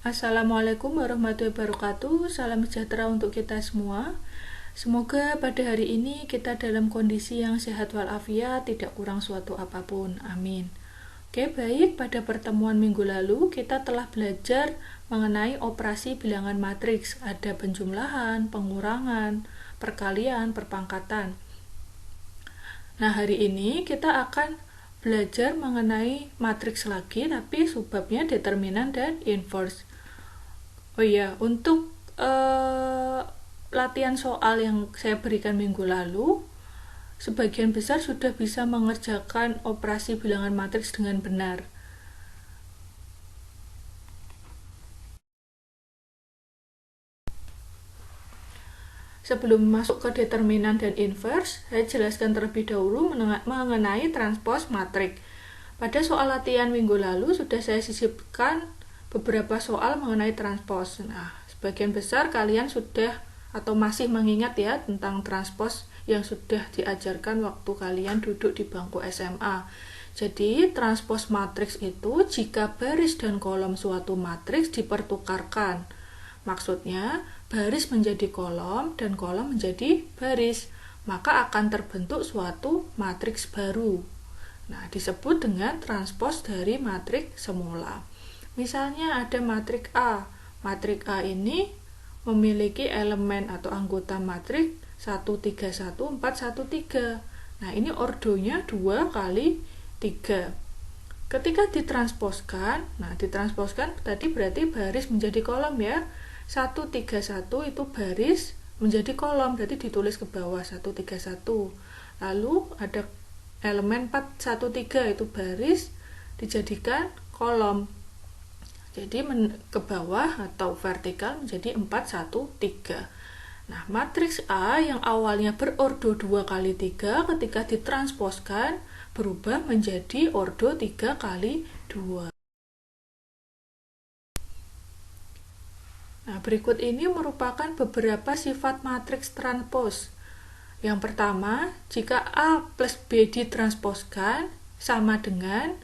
Assalamualaikum warahmatullahi wabarakatuh. Salam sejahtera untuk kita semua. Semoga pada hari ini kita dalam kondisi yang sehat walafiat, tidak kurang suatu apapun. Amin. Oke, baik. Pada pertemuan minggu lalu kita telah belajar mengenai operasi bilangan matriks. Ada penjumlahan, pengurangan, perkalian, perpangkatan. Nah, hari ini kita akan belajar mengenai matriks lagi, tapi subbabnya determinan dan inverse. Oh iya, untuk latihan soal yang saya berikan minggu lalu, sebagian besar sudah bisa mengerjakan operasi bilangan matriks dengan benar. Sebelum masuk ke determinan dan inverse, saya jelaskan terlebih dahulu mengenai transpose matriks. Pada soal latihan minggu lalu sudah saya sisipkan beberapa soal mengenai transpose. Nah, sebagian besar kalian sudah atau masih mengingat ya tentang transpose yang sudah diajarkan waktu kalian duduk di bangku SMA. Jadi, transpose matriks itu jika baris dan kolom suatu matriks dipertukarkan. Maksudnya, baris menjadi kolom dan kolom menjadi baris, maka akan terbentuk suatu matriks baru. Nah, disebut dengan transpose dari matriks semula. Misalnya ada matriks A. Matriks A ini memiliki elemen atau anggota matriks 1, 3, 1, 4, 1, 3. Nah, ini ordonya 2 kali 3. Ketika ditransposkan, ditransposkan tadi berarti baris menjadi kolom ya. 1, 3, 1 itu baris menjadi kolom, berarti ditulis ke bawah 1, 3, 1. Lalu ada elemen 4, 1, 3 itu baris dijadikan kolom. Jadi ke bawah atau vertikal menjadi 4, 1, 3. Nah, matriks A yang awalnya berordo 2 kali 3 ketika ditransposkan berubah menjadi ordo 3 kali 2. Nah, berikut ini merupakan beberapa sifat matriks transpose. Yang pertama, jika A plus B ditransposkan sama dengan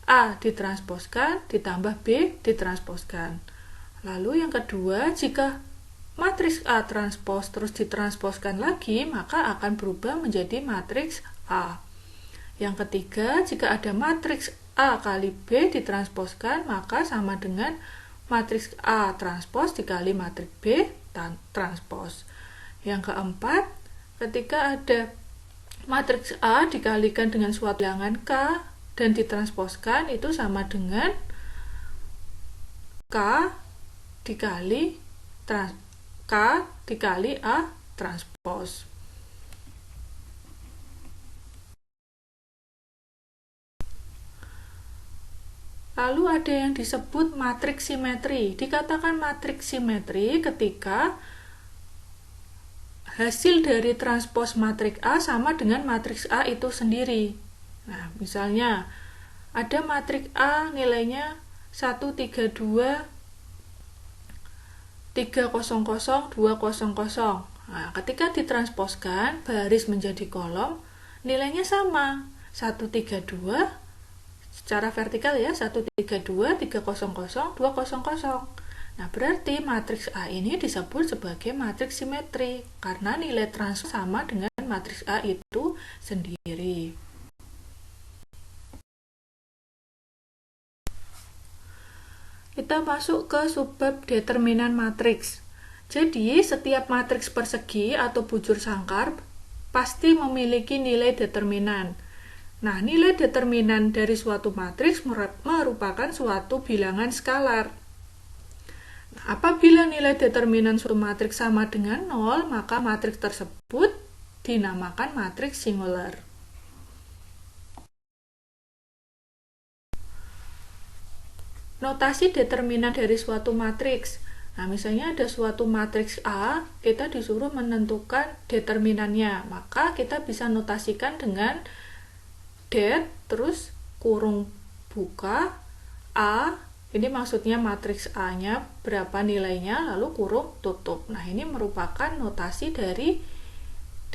A ditransposkan ditambah B ditransposkan. Lalu yang kedua, jika matriks A transpos terus ditransposkan lagi, maka akan berubah menjadi matriks A. Yang ketiga, jika ada matriks A kali B ditransposkan, maka sama dengan matriks A transpos dikali matriks B transpos. Yang keempat, ketika ada matriks A dikalikan dengan suatu bilangan K dan ditransposkan, itu sama dengan K dikali A transpos. Lalu ada yang disebut matriks simetri. Dikatakan matriks simetri ketika hasil dari transpos matriks A sama dengan matriks A itu sendiri. Nah, misalnya ada matriks A nilainya 1, 3, 2, 3, 0, 0, 2, 0, 0. Nah, ketika ditransposkan baris menjadi kolom, nilainya sama. 1, 3, 2 secara vertikal ya, 1, 3, 2, 3, 0, 0, 2, 0, 0. Nah, berarti matriks A ini disebut sebagai matriks simetri karena nilai transpos sama dengan matriks A itu sendiri. Kita masuk ke subbab determinan matriks. Jadi, setiap matriks persegi atau bujur sangkar pasti memiliki nilai determinan. Nah, nilai determinan dari suatu matriks merupakan suatu bilangan skalar. Nah, apabila nilai determinan suatu matriks sama dengan 0, maka matriks tersebut dinamakan matriks singular. Notasi determinan dari suatu matriks. Nah, misalnya ada suatu matriks A, kita disuruh menentukan determinannya. Maka kita bisa notasikan dengan det, terus kurung buka, A, ini maksudnya matriks A-nya, berapa nilainya, lalu kurung tutup. Nah, ini merupakan notasi dari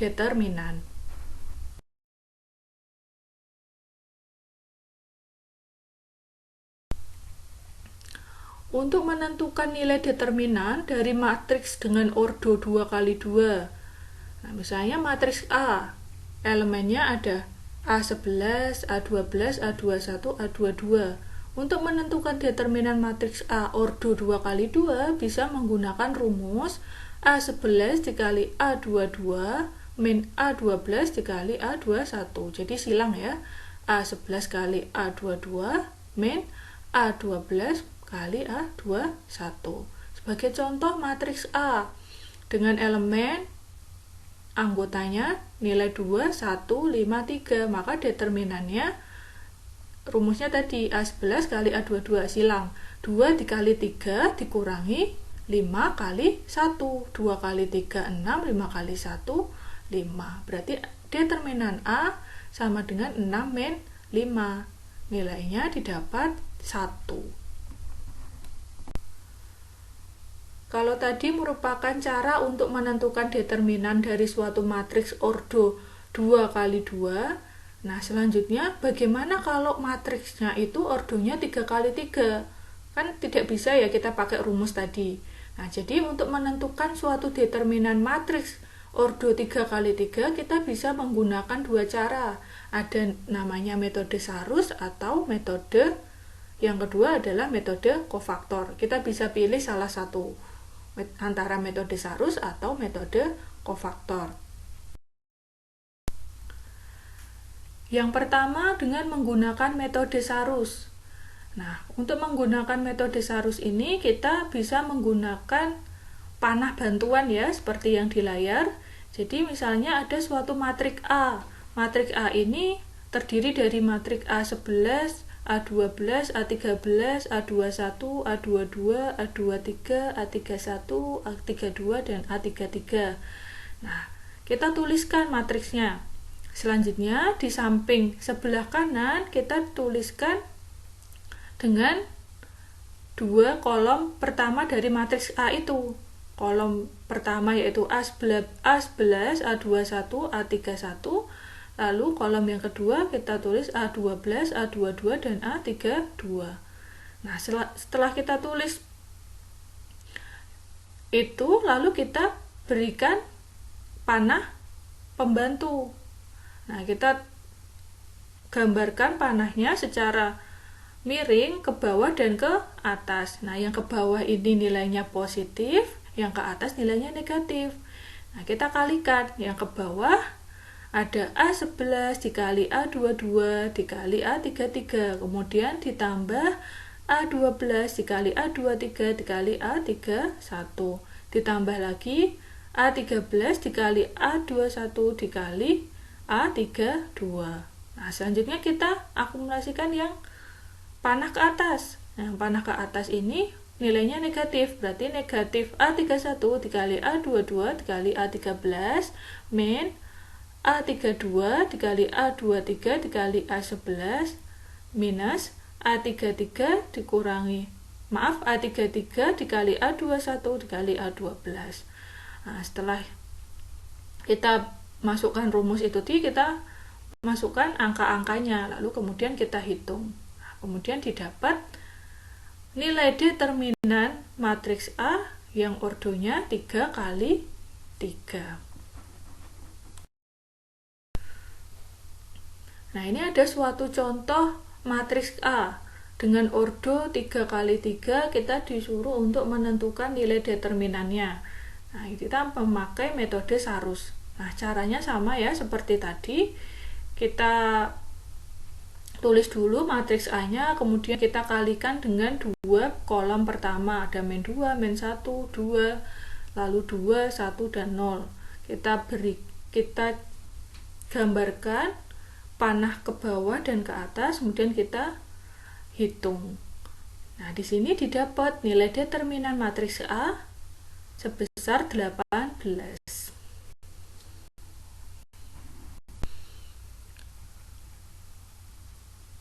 determinan. Untuk menentukan nilai determinan dari matriks dengan ordo 2 kali 2. Nah, misalnya matriks A, elemennya ada A11, A12, A21, A22. Untuk menentukan determinan matriks A ordo 2 kali 2 bisa menggunakan rumus A11 dikali A22 min A12 dikali A21. Jadi silang ya, A11 kali A22 min A12 kali A21. Sebagai contoh matriks A dengan elemen anggotanya nilai 2, 1, 5, 3, maka determinannya rumusnya tadi A11 kali A22 silang 2 dikali 3 dikurangi 5 kali 1, 2 kali 3, 6, 5 kali 1, 5. Berarti determinan A sama dengan 6 min 5. Nilainya didapat 1. Kalau tadi merupakan cara untuk menentukan determinan dari suatu matriks ordo 2 kali 2. Nah, selanjutnya bagaimana kalau matriksnya itu ordonya 3 kali 3? Kan tidak bisa ya kita pakai rumus tadi. Nah, jadi untuk menentukan suatu determinan matriks ordo 3 kali 3 kita bisa menggunakan dua cara. Ada namanya metode Sarus atau metode yang kedua adalah metode kofaktor. Kita bisa pilih salah satu antara metode Sarus atau metode kofaktor. Yang pertama dengan menggunakan metode Sarus. Nah, untuk menggunakan metode Sarus ini kita bisa menggunakan panah bantuan ya, seperti yang di layar. Jadi misalnya ada suatu matrik A. Matrik A ini terdiri dari matrik A11, A12, A13, A21, A22, A23, A31, A32, dan A33. Nah, kita tuliskan matriksnya. Selanjutnya, di samping sebelah kanan kita tuliskan dengan dua kolom pertama dari matriks A itu. Kolom pertama yaitu A11, A21, A31. Lalu kolom yang kedua kita tulis A12, A22, dan A32. Nah, setelah kita tulis itu, lalu kita berikan panah pembantu. Nah, kita gambarkan panahnya secara miring ke bawah dan ke atas. Nah, yang ke bawah ini nilainya positif, yang ke atas nilainya negatif. Nah, kita kalikan. Yang ke bawah ada A11 dikali A22 dikali A33, kemudian ditambah A12 dikali A23 dikali A31, ditambah lagi A13 dikali A21 dikali A32. Nah, selanjutnya kita akumulasikan yang panah ke atas. Nah, yang panah ke atas ini nilainya negatif, berarti negatif A31 dikali A22 dikali A13 min A32 dikali A23 dikali A11 minus A33 dikurangi A33 dikali A21 dikali A12. Nah, setelah kita masukkan rumus itu kita masukkan angka-angkanya, lalu kemudian kita hitung. Nah, kemudian didapat nilai determinan matriks A yang ordonya 3 kali 3. Nah, ini ada suatu contoh matriks A. Dengan ordo 3 kali 3 kita disuruh untuk menentukan nilai determinannya. Nah, kita memakai metode Sarus. Nah, caranya sama ya seperti tadi. Kita tulis dulu matriks A-nya, kemudian kita kalikan dengan dua kolom pertama. Ada min 2, min 1, 2, lalu 2, 1, dan 0. Kita gambarkan panah ke bawah dan ke atas, kemudian kita hitung. Nah, di sini didapat nilai determinan matriks A sebesar 18.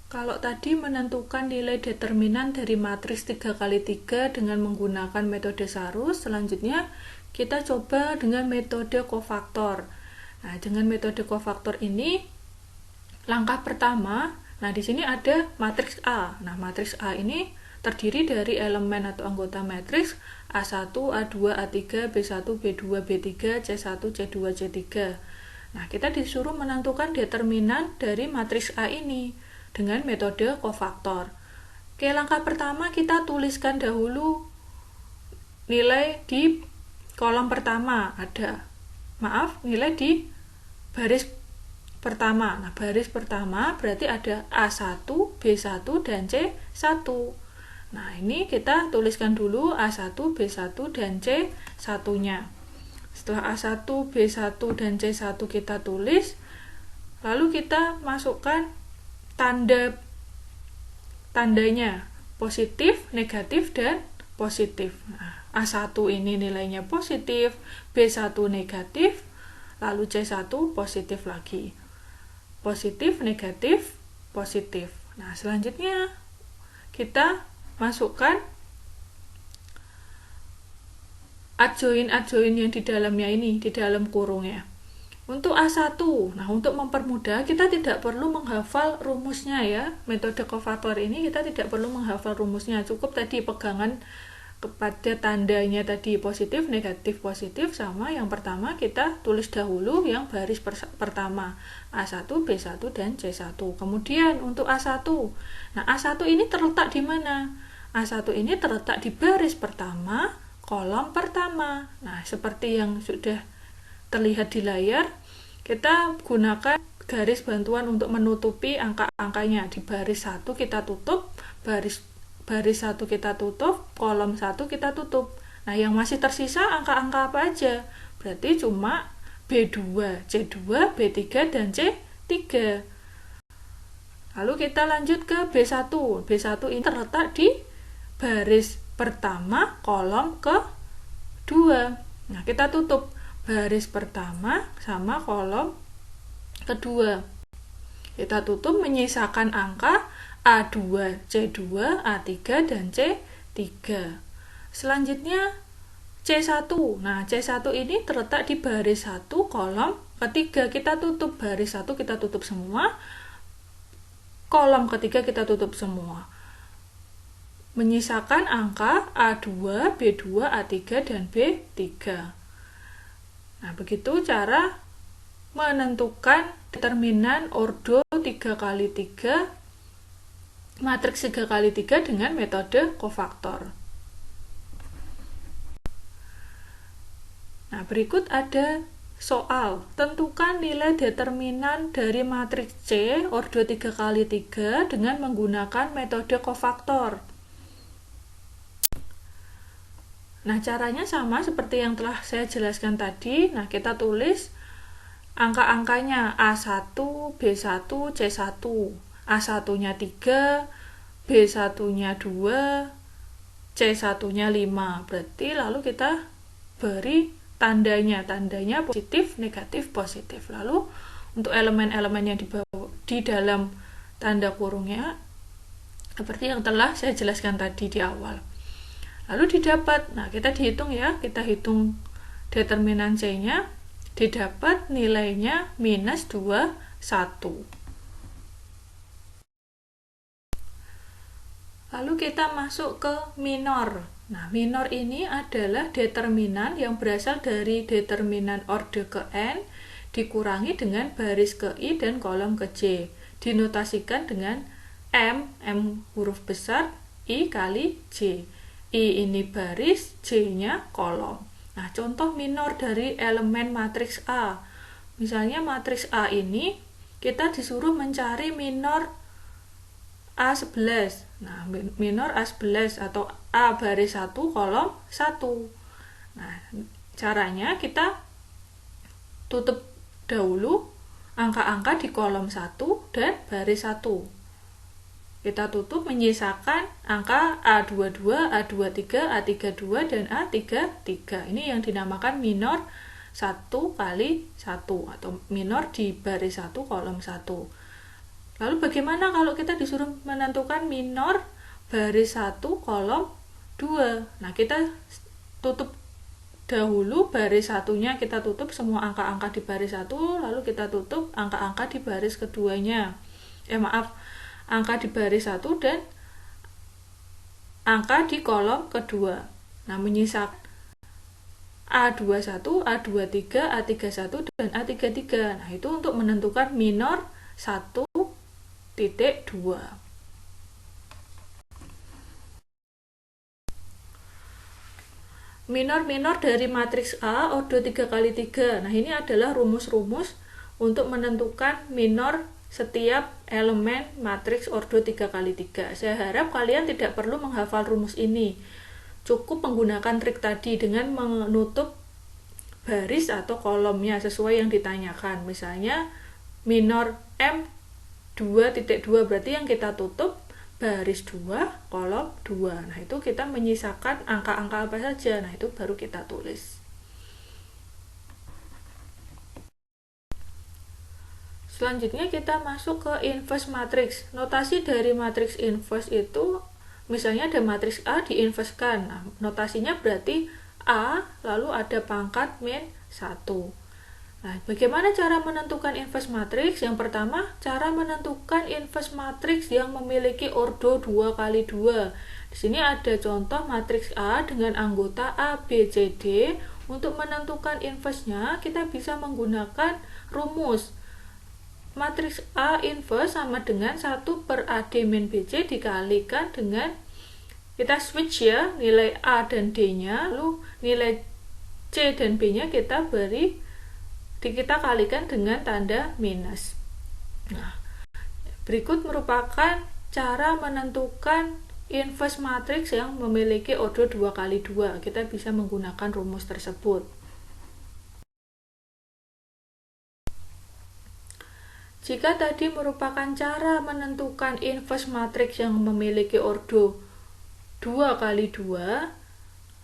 Kalau tadi menentukan nilai determinan dari matriks 3 kali 3 dengan menggunakan metode Sarus, selanjutnya kita coba dengan metode kofaktor. Nah, dengan metode kofaktor ini, langkah pertama, nah di sini ada matriks A. Nah, matriks A ini terdiri dari elemen atau anggota matriks A1, A2, A3, B1, B2, B3, C1, C2, C3. Nah, kita disuruh menentukan determinan dari matriks A ini dengan metode kofaktor. Oke, langkah pertama kita tuliskan dahulu nilai di kolom pertama. Nilai di baris pertama. Nah, baris pertama berarti ada A1, B1, dan C1. Nah, ini kita tuliskan dulu A1, B1, dan C1-nya. Setelah A1, B1, dan C1 kita tulis, lalu kita masukkan tandanya, positif, negatif, dan positif. Nah, A1 ini nilainya positif, B1 negatif, lalu C1 positif lagi. Positif, negatif, positif. Nah, selanjutnya kita masukkan adjoin yang di dalamnya ini, di dalam kurungnya. Untuk A1, nah untuk mempermudah kita tidak perlu menghafal rumusnya ya. Metode kofaktor ini kita tidak perlu menghafal rumusnya, cukup tadi pegangan kepada tandanya tadi positif, negatif, positif, sama yang pertama kita tulis dahulu yang baris pertama A1, B1, dan C1. Kemudian untuk A1, nah A1 ini terletak di mana? A1 ini terletak di baris pertama, kolom pertama. Nah, seperti yang sudah terlihat di layar, kita gunakan garis bantuan untuk menutupi angka-angkanya. Di baris 1 kita tutup, baris 1 kita tutup, kolom 1 kita tutup. Nah, yang masih tersisa angka-angka apa aja? Berarti cuma B2, C2, B3, dan C3. Lalu kita lanjut ke B1. B1 ini terletak di baris pertama, kolom kedua. Nah, kita tutup baris pertama sama kolom kedua. Kita tutup menyisakan angka A2, C2, A3, dan C3. Selanjutnya C1. Nah, C1 ini terletak di baris 1, kolom ketiga. Kita tutup baris 1, kita tutup semua. Kolom ketiga kita tutup semua. Menyisakan angka A2, B2, A3, dan B3. Nah, begitu cara menentukan determinan ordo 3x3, matriks 3x3 dengan metode kofaktor. Nah, berikut ada soal. Tentukan nilai determinan dari matriks C ordo 3x3 dengan menggunakan metode kofaktor. Nah, caranya sama seperti yang telah saya jelaskan tadi. Nah, kita tulis angka-angkanya A1, B1, C1. A1-nya 3, B1-nya 2, C1-nya 5. Berarti lalu kita beri tandanya positif, negatif, positif. Lalu untuk elemen-elemen yang di dalam tanda kurungnya seperti yang telah saya jelaskan tadi di awal. Lalu didapat, nah kita dihitung ya, kita hitung determinan C-nya, didapat nilainya minus 21. Lalu kita masuk ke minor. Nah, minor ini adalah determinan yang berasal dari determinan orde ke N dikurangi dengan baris ke I dan kolom ke J. Dinotasikan dengan M huruf besar, I kali J. I ini baris, J-nya kolom. Nah, contoh minor dari elemen matriks A. Misalnya matriks A ini kita disuruh mencari minor A11. Nah, minor A11 atau A baris 1 kolom 1. Nah, caranya kita tutup dahulu angka-angka di kolom 1 dan baris 1. Kita tutup menyisakan angka A22, A23, A32, dan A33. Ini yang dinamakan minor 1 kali 1 atau minor di baris 1 kolom 1. Lalu bagaimana kalau kita disuruh menentukan minor baris 1 kolom 2? Nah, kita tutup dahulu baris satunya, kita tutup semua angka-angka di baris 1, lalu kita tutup angka-angka di baris keduanya. Angka di baris 1 dan angka di kolom kedua. Nah, menyisakan A21, A23, A31, dan A33. Nah, itu untuk menentukan minor 1,2. Minor-minor dari matriks A ordo 3x3. Nah, ini adalah rumus-rumus untuk menentukan minor setiap elemen matriks ordo 3x3. Saya harap kalian tidak perlu menghafal rumus ini. Cukup menggunakan trik tadi dengan menutup baris atau kolomnya sesuai yang ditanyakan. Misalnya minor M2.2 berarti yang kita tutup baris 2, kolom 2. Nah, itu kita menyisakan angka-angka apa saja. Nah, itu baru kita tulis. Selanjutnya kita masuk ke inverse matrix. Notasi dari matriks inverse itu misalnya ada matriks A diinverskan. Nah, notasinya berarti A lalu ada pangkat min 1. Nah, bagaimana cara menentukan inverse matrix? Yang pertama, cara menentukan inverse matrix yang memiliki ordo 2x2. Di sini ada contoh matriks A dengan anggota A, B, C, D. Untuk menentukan inverse-nya, kita bisa menggunakan rumus. Matriks A inverse sama dengan 1/AD min BC dikalikan dengan, kita switch ya, nilai A dan D-nya, lalu nilai C dan B-nya kita kalikan dengan tanda minus. Nah, berikut merupakan cara menentukan inverse matrix yang memiliki ordo 2x2. Kita bisa menggunakan rumus tersebut. Jika tadi merupakan cara menentukan inverse matrix yang memiliki ordo 2x2,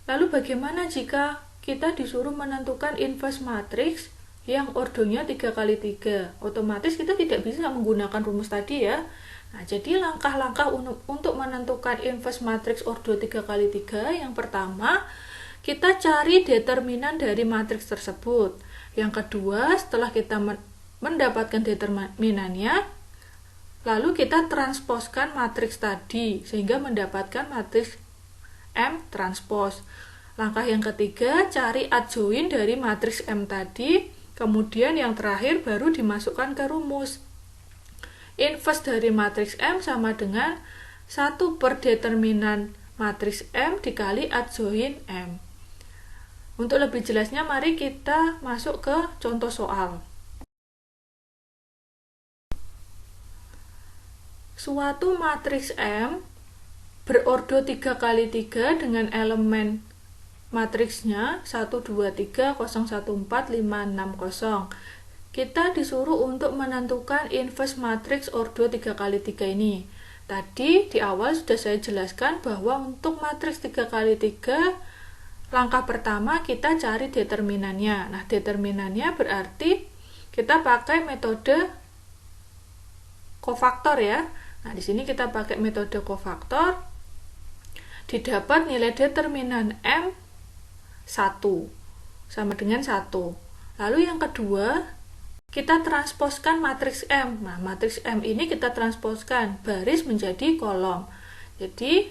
lalu bagaimana jika kita disuruh menentukan inverse matrix yang ordonya 3x3? Otomatis kita tidak bisa menggunakan rumus tadi ya. Nah, jadi langkah-langkah untuk menentukan inverse matrix ordo 3x3, yang pertama, kita cari determinan dari matriks tersebut. Yang kedua, setelah kita mendapatkan determinannya, lalu kita transposkan matriks tadi sehingga mendapatkan matriks M transpos. Langkah yang ketiga, cari adjoin dari matriks M tadi, kemudian yang terakhir baru dimasukkan ke rumus. Inverse dari matriks M sama dengan 1/determinan matriks M dikali adjoin M. Untuk lebih jelasnya, mari kita masuk ke contoh soal. Suatu matriks M berordo 3x3 dengan elemen matriksnya 1, 2, 3, 0, 1, 4, 5, 6, 0. Kita disuruh untuk menentukan inverse matriks ordo 3x3 ini. Tadi di awal sudah saya jelaskan bahwa untuk matriks 3x3, langkah pertama kita cari determinannya. Nah, determinannya berarti kita pakai metode kofaktor ya. Nah, di sini kita pakai metode kofaktor, didapat nilai determinan M 1 sama dengan 1. Lalu yang kedua, kita transposkan matriks M. Nah, matriks M ini kita transposkan baris menjadi kolom. Jadi,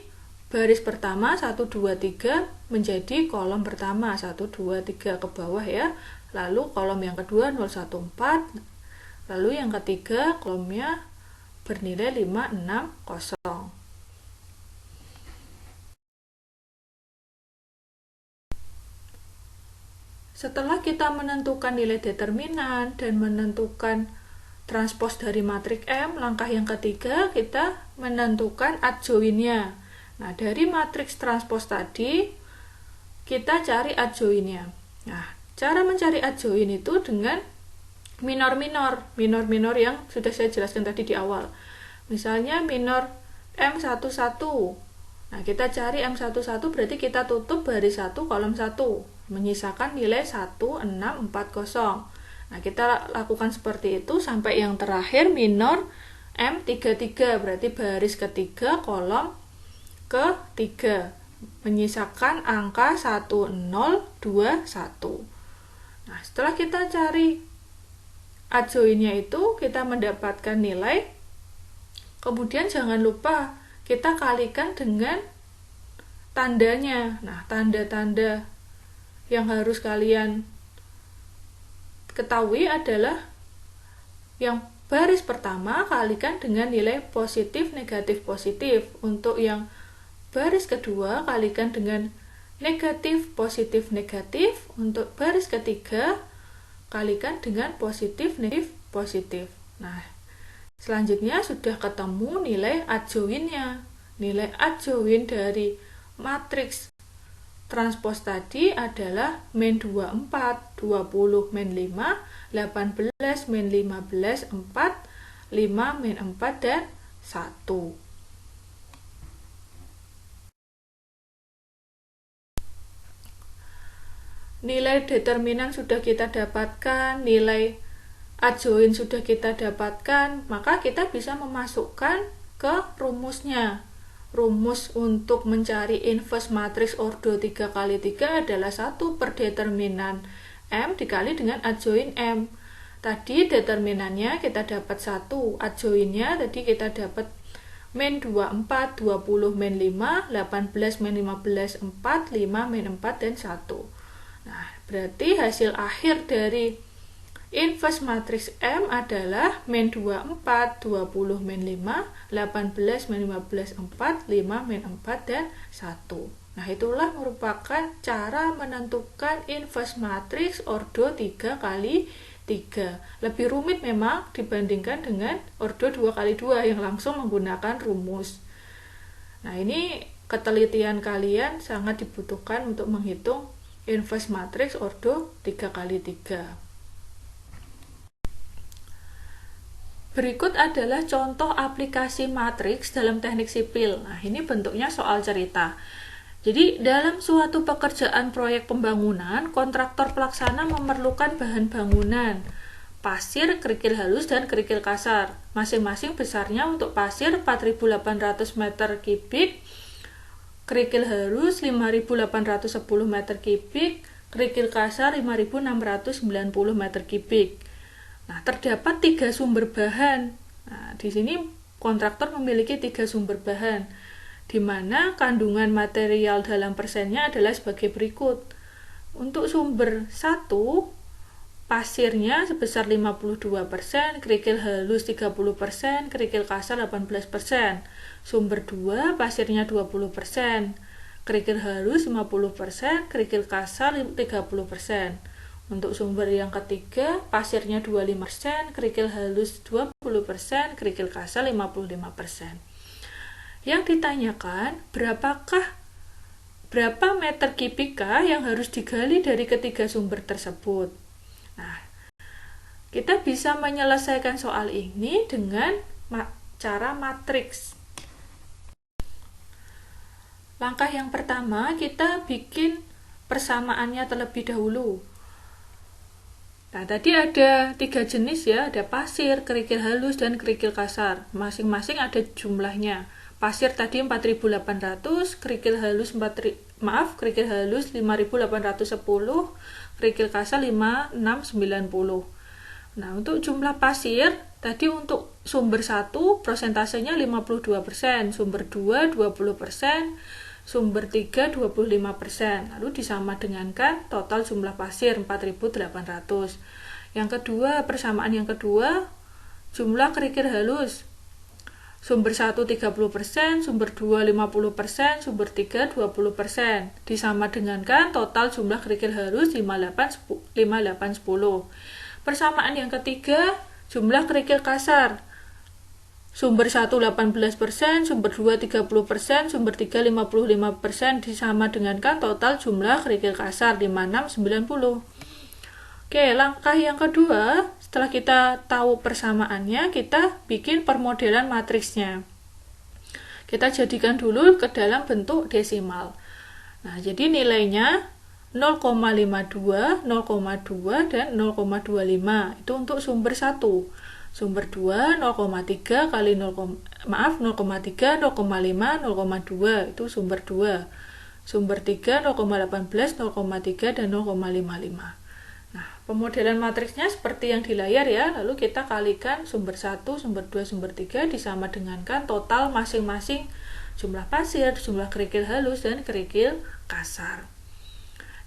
baris pertama 1, 2, 3 menjadi kolom pertama 1, 2, 3 ke bawah ya. Lalu kolom yang kedua 0, 1, 4. Lalu yang ketiga kolomnya bernilai 5, 6, 0. Setelah kita menentukan nilai determinan dan menentukan transpos dari matriks M, langkah yang ketiga kita menentukan adjoinnya. Nah, dari matriks transpos tadi kita cari adjoinnya. Nah, cara mencari adjoin itu dengan minor-minor yang sudah saya jelaskan tadi di awal. Misalnya minor M11. Nah, kita cari M11 berarti kita tutup baris 1 kolom 1, menyisakan nilai 1, 6, 4, 0. Nah, kita lakukan seperti itu sampai yang terakhir minor M33 berarti baris ketiga kolom ke-3, menyisakan angka 1, 0, 2, 1. Nah, setelah kita cari adjoinnya itu, kita mendapatkan nilai. Kemudian jangan lupa kita kalikan dengan tandanya. Nah, tanda-tanda yang harus kalian ketahui adalah yang baris pertama kalikan dengan nilai positif, negatif, positif. Untuk yang baris kedua kalikan dengan negatif, positif, negatif. Untuk baris ketiga kalikan dengan positif, negatif, positif. Nah, selanjutnya sudah ketemu nilai adjoinnya. Nilai adjoin dari matriks transpos tadi adalah min 24, 20, min 5, 18, min 15, 4, 5, min 4, dan 1. Nilai determinan sudah kita dapatkan, nilai adjoin sudah kita dapatkan, maka kita bisa memasukkan ke rumusnya. Rumus untuk mencari inverse matriks ordo 3x3 adalah 1 per determinan M dikali dengan adjoin M. Tadi determinannya kita dapat 1, adjoinnya tadi kita dapat min 24, 20, min 5, 18, min 15, 4, 5, min 4, dan 1. Nah, berarti hasil akhir dari inverse matriks M adalah min 24, 20, min 5, 18, min 15, 4, 5, min 4, dan 1. Nah, itulah merupakan cara menentukan inverse matriks ordo 3x3. Lebih rumit memang dibandingkan dengan ordo 2x2 yang langsung menggunakan rumus. Nah, ini ketelitian kalian sangat dibutuhkan untuk menghitung inverse matriks ordo 3x3. Berikut adalah contoh aplikasi matriks dalam teknik sipil. Nah, ini bentuknya soal cerita. Jadi, dalam suatu pekerjaan proyek pembangunan, kontraktor pelaksana memerlukan bahan bangunan, pasir, kerikil halus, dan kerikil kasar. Masing-masing besarnya untuk pasir 4.800 meter kubik, kerikil halus 5.810 meter kubik, kerikil kasar 5.690 meter kubik. Nah, terdapat 3 sumber bahan. Nah, di sini kontraktor memiliki 3 sumber bahan, di mana kandungan material dalam persennya adalah sebagai berikut. Untuk sumber 1, pasirnya sebesar 52%, kerikil halus 30%, kerikil kasar 18%. Sumber 2, pasirnya 20%, kerikil halus 50%, kerikil kasar 30%. Untuk sumber yang ketiga, pasirnya 25%, kerikil halus 20%, kerikil kasar 55%. Yang ditanyakan, berapa meter kubika yang harus digali dari ketiga sumber tersebut. Nah, kita bisa menyelesaikan soal ini dengan cara matriks. Langkah yang pertama, kita bikin persamaannya terlebih dahulu. Nah, tadi ada 3 jenis ya, ada pasir, kerikil halus, dan kerikil kasar. Masing-masing ada jumlahnya. Pasir tadi 4.800, kerikil halus 5.810, kerikil kasar 5.690. Nah, untuk jumlah pasir, tadi untuk sumber 1 persentasenya 52%, sumber 2 20%, sumber 3 25%. Lalu disama dengankan total jumlah pasir 4.800. Yang kedua, persamaan yang kedua, jumlah kerikil halus. Sumber 1 30%, sumber 2 50%, sumber 3 20%. Disama dengankan total jumlah kerikil halus 5810. Persamaan yang ketiga, jumlah kerikil kasar. Sumber 1 18%, sumber 2 30%, sumber 3 55%, disama dengankan total jumlah kerikil kasar 5690. Oke, langkah yang kedua, setelah kita tahu persamaannya, kita bikin permodelan matriksnya. Kita jadikan dulu ke dalam bentuk desimal. Nah, jadi nilainya 0,52, 0,2, dan 0,25. Itu untuk sumber 1. Sumber 2 0,3 kali 0,3, 0,5, 0,2 itu sumber 2. Sumber 3 0,18, 0,3 dan 0,55. Nah, pemodelan matriksnya seperti yang di layar ya. Lalu kita kalikan sumber 1, sumber 2, sumber 3 disama dengankan total masing-masing jumlah pasir, jumlah kerikil halus, dan kerikil kasar.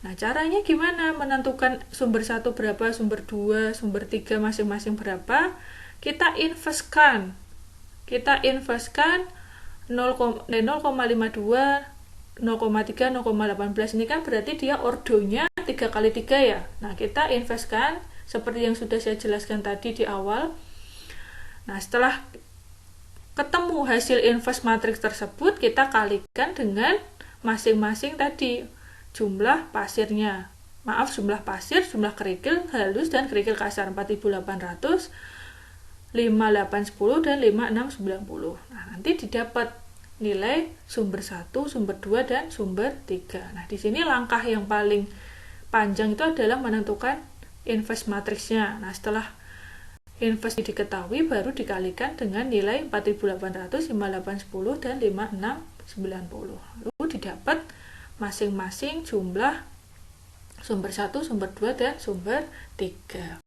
Nah, caranya gimana menentukan sumber 1 berapa, sumber 2, sumber 3 masing-masing berapa? Kita investkan 0,52, 0,3, 0,18. Ini kan berarti dia ordonya 3 kali 3 ya. Nah, kita investkan seperti yang sudah saya jelaskan tadi di awal. Nah, setelah ketemu hasil inverse matriks tersebut, kita kalikan dengan masing-masing tadi jumlah pasirnya. Jumlah pasir, jumlah kerikil halus dan kerikil kasar 4.800, 5.810 dan 5.690. Nah, nanti didapat nilai sumber 1, sumber 2 dan sumber 3. Nah, di sini langkah yang paling panjang itu adalah menentukan inverse matriksnya. Nah, setelah inverse diketahui baru dikalikan dengan nilai 4.800, 5.810 dan 5.690. Lalu didapat masing-masing jumlah sumber 1, sumber 2 dan sumber 3.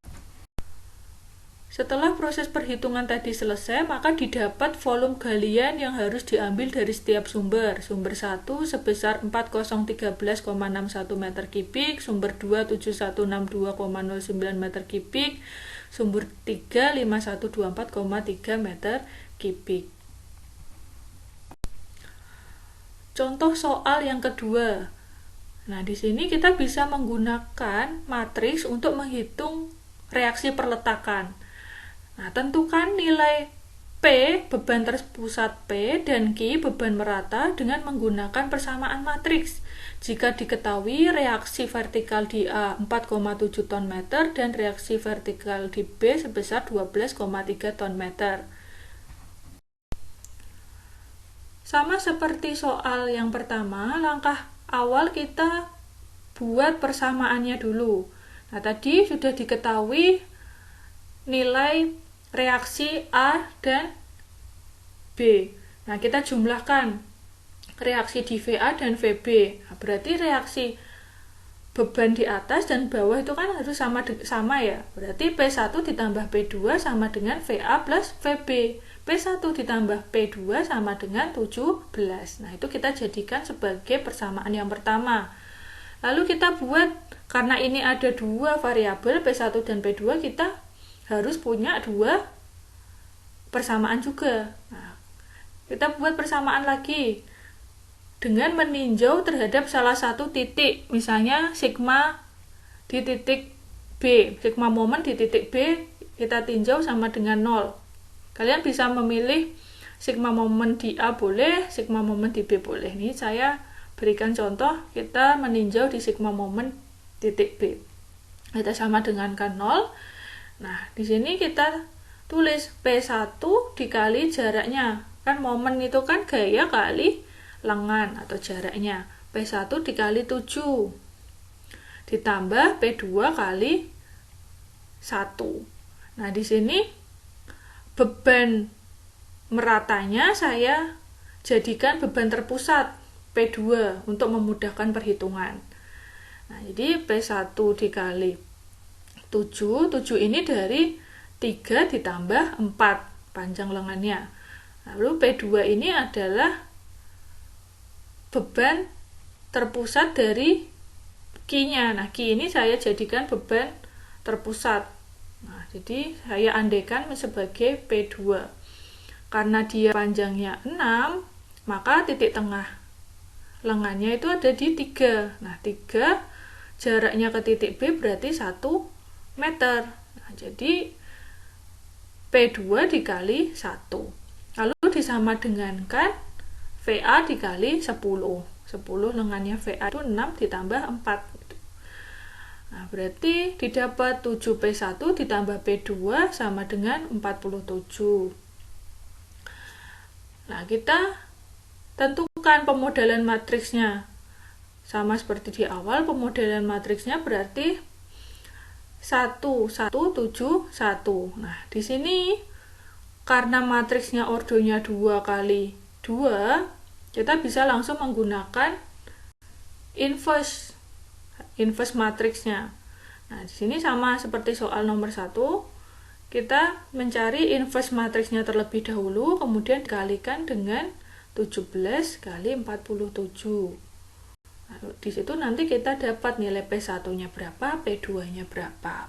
Setelah proses perhitungan tadi selesai, maka didapat volume galian yang harus diambil dari setiap sumber. Sumber 1 sebesar 4013,61 meter kubik, sumber 2 7162,09 meter kubik, sumber 3 5124,3 meter kubik. Contoh soal yang kedua. Nah, di sini kita bisa menggunakan matriks untuk menghitung reaksi perletakan. Nah, tentukan nilai P, beban terpusat P, dan Q, beban merata dengan menggunakan persamaan matriks. Jika diketahui reaksi vertikal di A 4,7 ton meter dan reaksi vertikal di B sebesar 12,3 ton meter. Sama seperti soal yang pertama, langkah awal kita buat persamaannya dulu. Nah, tadi sudah diketahui nilai reaksi A dan B. Nah, kita jumlahkan reaksi di VA dan VB. Nah, berarti reaksi beban di atas dan bawah itu kan harus sama ya. Berarti P1 ditambah P2 sama dengan VA plus VB. P1 ditambah P2 sama dengan 17. Nah, itu kita jadikan sebagai persamaan yang pertama. Lalu kita buat, karena ini ada dua variabel P1 dan P2, kita harus punya dua persamaan juga. Nah, kita buat persamaan lagi dengan meninjau terhadap salah satu titik, misalnya sigma di titik B, sigma momen di titik B kita tinjau sama dengan 0. Kalian bisa memilih sigma momen di A boleh, sigma momen di B boleh. Ini saya berikan contoh, kita meninjau di sigma momen titik B. Kita sama dengan 0. Nah, di sini kita tulis P1 dikali jaraknya. Kan momen itu kan gaya kali lengan atau jaraknya. P1 dikali 7. Ditambah P2 kali 1. Nah, di sini beban meratanya saya jadikan beban terpusat P2 untuk memudahkan perhitungan. Nah, jadi P1 dikali 7 ini dari 3 ditambah 4 panjang lengannya. Lalu P2 ini adalah beban terpusat dari Q-nya. Nah, Q ini saya jadikan beban terpusat. Nah, jadi saya andaikan sebagai P2. Karena dia panjangnya 6, maka titik tengah lengannya itu ada di 3. Nah, 3 jaraknya ke titik B berarti 1 meter. Nah, jadi P2 dikali 1. Lalu disama dengankan VA dikali 10. 10 lengannya VA itu 6 ditambah 4. Nah, berarti didapat 7P1 ditambah P2 sama dengan 47. Nah, kita tentukan pemodelan matriksnya. Sama seperti di awal, pemodelan matriksnya berarti 1, 1, 7, 1. Nah, di sini karena matriksnya ordonya 2 kali 2, kita bisa langsung menggunakan inverse matriksnya. Nah, di sini sama seperti soal nomor 1, kita mencari inverse matriksnya terlebih dahulu, kemudian dikalikan dengan 17 kali 47. Lalu di situ nanti kita dapat nilai P1-nya berapa, P2-nya berapa.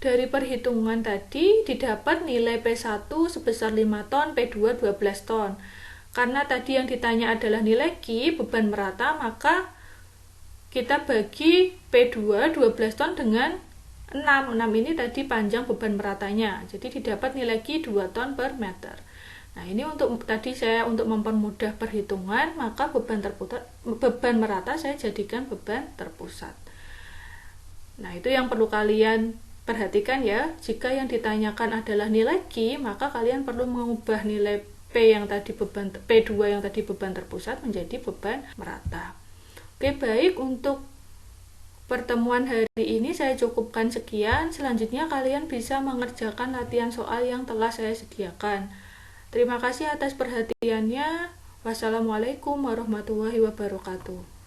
Dari perhitungan tadi didapat nilai P1 sebesar 5 ton, P2 12 ton. Karena tadi yang ditanya adalah nilai Q, beban merata, maka kita bagi P2 12 ton dengan 6. 6 ini tadi panjang beban meratanya. Jadi didapat nilai Q 2 ton per meter. Nah, ini untuk mempermudah perhitungan, maka beban merata saya jadikan beban terpusat. Nah, itu yang perlu kalian perhatikan ya. Jika yang ditanyakan adalah nilai Q, maka kalian perlu mengubah nilai P2 yang tadi beban terpusat menjadi beban merata. Oke, baik, untuk pertemuan hari ini saya cukupkan sekian. Selanjutnya kalian bisa mengerjakan latihan soal yang telah saya sediakan. Terima kasih atas perhatiannya. Wassalamualaikum warahmatullahi wabarakatuh.